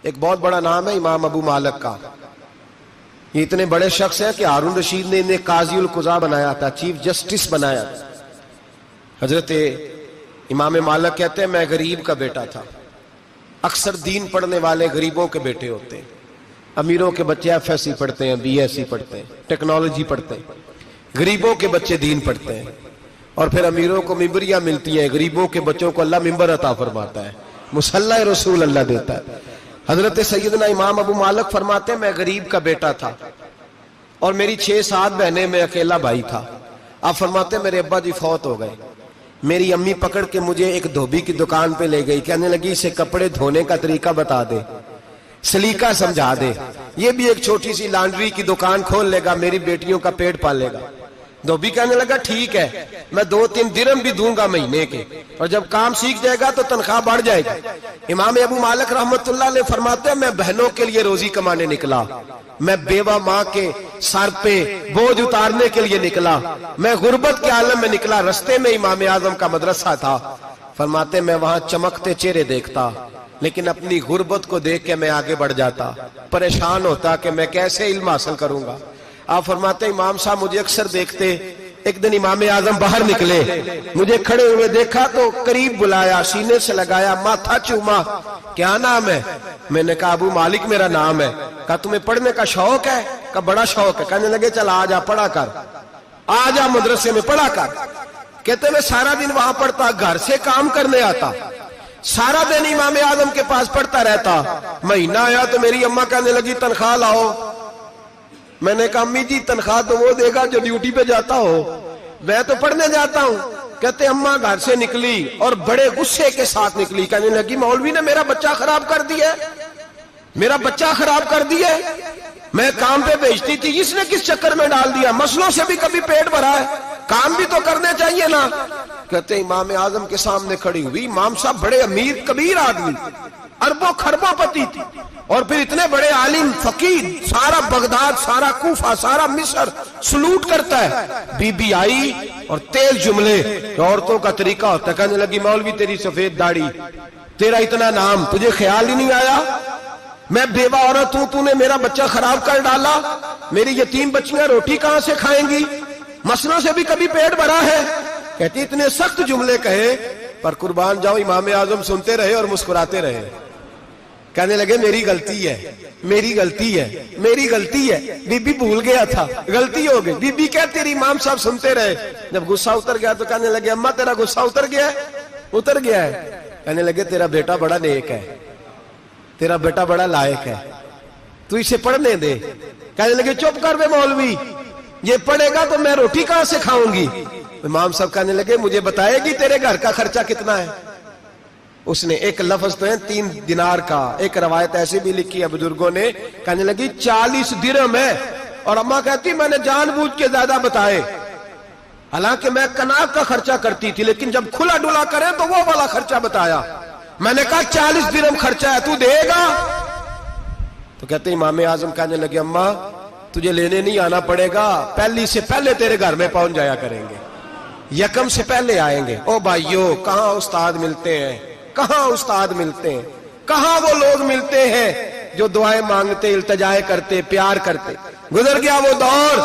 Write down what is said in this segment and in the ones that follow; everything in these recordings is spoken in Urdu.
ایک بہت بڑا نام ہے امام ابو مالک کا. یہ اتنے بڑے شخص ہیں کہ ہارون رشید نے انہیں قاضی القضاء بنایا تھا, چیف جسٹس بنایا. حضرت امام مالک کہتے ہیں میں غریب کا بیٹا تھا. اکثر دین پڑھنے والے غریبوں کے بیٹے ہوتے ہیں. امیروں کے بچے ایف ایس سی پڑھتے ہیں, بی ایس سی پڑھتے ہیں, ٹیکنالوجی پڑھتے ہیں. غریبوں کے بچے دین پڑھتے ہیں, اور پھر امیروں کو ممبریاں ملتی ہیں, غریبوں کے بچوں کو اللہ ممبر عطا فرماتا ہے, مصلی رسول اللہ دیتا ہے. حضرت سیدنا امام ابو مالک فرماتے ہیں میں غریب کا بیٹا تھا اور میری 6-7 بہنیں, میں اکیلا بھائی تھا. آپ فرماتے ہیں میرے ابا جی فوت ہو گئے. میری امی پکڑ کے مجھے ایک دھوبی کی دکان پہ لے گئی, کہنے لگی اسے کپڑے دھونے کا طریقہ بتا دے, سلیقہ سمجھا دے, یہ بھی ایک چھوٹی سی لانڈری کی دکان کھول لے گا, میری بیٹیوں کا پیٹ پال لے گا. دھوبی کہنے لگا ٹھیک ہے, میں 2-3 درہم بھی دوں گا مہینے کے, اور جب کام سیکھ جائے گا تو تنخواہ بڑھ جائے گی. امام ابو مالک رحمت اللہ علیہ فرماتے ہیں میں بہنوں کے لیے روزی کمانے نکلا, میں بیوہ ماں کے سر پہ بوجھ اتارنے کے لیے نکلا, میں غربت کے عالم میں نکلا. رستے میں امام اعظم کا مدرسہ تھا. فرماتے میں وہاں چمکتے چہرے دیکھتا, لیکن اپنی غربت کو دیکھ کے میں آگے بڑھ جاتا, پریشان ہوتا کہ میں کیسے علم حاصل کروں گا. آپ فرماتے امام صاحب مجھے اکثر دیکھتے. ایک دن امام اعظم باہر نکلے, مجھے کھڑے ہوئے دیکھا تو قریب بلایا, سینے سے لگایا, ماتھا چوما. کیا نام ہے؟ میں نے کہا ابو مالک میرا نام ہے. کہا تمہیں پڑھنے کا شوق ہے؟ کہا بڑا شوق ہے. کہنے لگے چل آ جا پڑھا کر, آ جا مدرسے میں پڑھا کر. کہتے میں سارا دن وہاں پڑھتا, گھر سے کام کرنے آتا, سارا دن امام اعظم کے پاس پڑھتا رہتا. مہینہ آیا تو میری اماں کہنے لگی تنخواہ لاؤ. میں نے کہا امی جی تنخواہ تو وہ دے گا جو ڈیوٹی پہ جاتا ہو, میں تو پڑھنے جاتا ہوں. کہتے اماں گھر سے نکلی اور بڑے غصے کے ساتھ نکلی, کہنے لگی مولوی نے میرا بچہ خراب کر دیا, میرا بچہ خراب کر دیا. میں کام پہ بھیجتی تھی, اس نے کس چکر میں ڈال دیا, مسلوں سے بھی کبھی پیٹ بھرا ہے, کام بھی تو کرنے چاہیے نا. کہتے امام اعظم کے سامنے کھڑی ہوئی. امام صاحب بڑے امیر کبیر آدمی, اربوں خربوں پتی تھی, اور پھر اتنے بڑے عالم فقیر, سارا بغداد, سارا کوفہ, سارا مصر سلوٹ کرتا ہے. بی بی آئی اور تیز جملے, عورتوں کا طریقہ ہوتا ہے. کہنے لگی مولوی تیری سفید داڑھی, تیرا اتنا نام, تجھے خیال ہی نہیں آیا میں بیوہ عورت ہوں, تو نے میرا بچہ خراب کر ڈالا, میری یتیم بچیاں روٹی کہاں سے کھائیں گی, مسلوں سے بھی کبھی پیٹ بھرا ہے. کہتی اتنے سخت جملے کہے, پر قربان جاؤ امام اعظم سنتے رہے اور مسکراتے رہے. کہنے لگے میری غلطی ہے, میری غلطی ہے, میری غلطی ہے. بی بی بھول گیا تھا, غلطی ہو گئی. بی بی کہتے تیری امام صاحب سنتے رہے. جب غصہ اتر گیا تو کہنے لگے اماں تیرا غصہ اتر گیا ہے؟ اتر گیا ہے. کہنے لگے تیرا بیٹا بڑا نیک ہے, تیرا بیٹا بڑا لائق ہے, تو اسے پڑھنے دے. کہنے لگے چپ کر بے مولوی, یہ پڑھے گا تو میں روٹی کہاں سے کھاؤں گی. امام صاحب کہنے لگے مجھے بتائے گی تیرے گھر کا خرچہ کتنا ہے. اس نے ایک لفظ تو ہے 3 دینار کا, ایک روایت ایسی بھی لکھی ہے بزرگوں نے, کہنے لگی 40 درہم ہے. اور اماں کہتی میں نے جان بوجھ کے زیادہ بتائے, حالانکہ میں کناب کا خرچہ کرتی تھی, لیکن جب کھلا ڈلا کرے تو وہ والا خرچہ بتایا. میں نے کہا 40 درہم خرچہ ہے, تو دے گا؟ تو کہتے امام اعظم کہنے لگے اماں تجھے لینے نہیں آنا پڑے گا, پہلی سے پہلے تیرے گھر میں پہنچ جایا کریں گے, یکم سے پہلے آئیں گے. او بھائیو کہاں استاد ملتے ہیں, کہاں استاد ملتے ہیں, کہاں وہ لوگ ملتے ہیں جو دعائیں مانگتے, التجائے کرتے, پیار کرتے. گزر گیا وہ دور,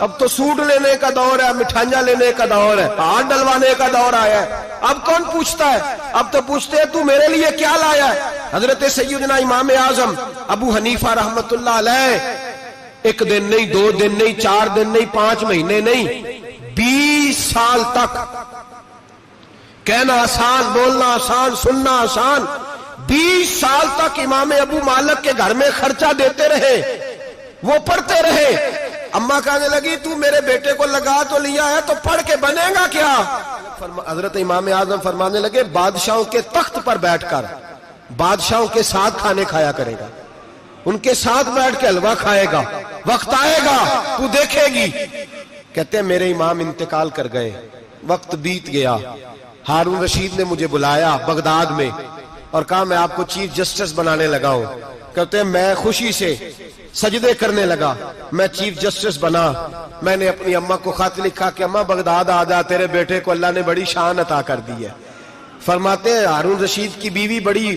اب تو سوٹ لینے کا دور ہے, مٹھائیاں لینے کا دور ہے, ہاتھ ڈلوانے کا دور آیا ہے. اب کون پوچھتا ہے, اب تو پوچھتے ہیں تو میرے لیے کیا لایا ہے. حضرت سیدنا امام اعظم ابو حنیفہ رحمت اللہ علیہ 1 دن نہیں, 2 دن نہیں, 4 دن نہیں, 5 مہینے نہیں, 20 سال تک, کہنا آسان, بولنا آسان, سننا آسان, 20 سال تک امام ابو مالک کے گھر میں خرچہ دیتے رہے, وہ پڑھتے رہے. اماں کہنے لگی تو میرے بیٹے کو لگا تو لیا ہے, تو پڑھ کے بنے گا کیا. حضرت امام اعظم فرمانے لگے بادشاہوں کے تخت پر بیٹھ کر بادشاہوں کے ساتھ کھانے کھایا کرے گا, ان کے ساتھ بیٹھ کے حلوہ کھائے گا, وقت آئے گا تو دیکھے گی. کہتے ہیں میرے امام انتقال کر گئے, وقت بیت گیا. ہارون رشید نے مجھے بلایا بغداد میں اور کہا میں آپ کو چیف جسٹس بنانے لگا ہوں. کہتے ہیں میں خوشی سے سجدے کرنے لگا, میں چیف جسٹس بنا. میں نے اپنی اماں کو خط لکھا کہ اماں بغداد آ جا, تیرے بیٹے کو اللہ نے بڑی شان عطا کر دی ہے. فرماتے ہیں ہارون رشید کی بیوی بڑی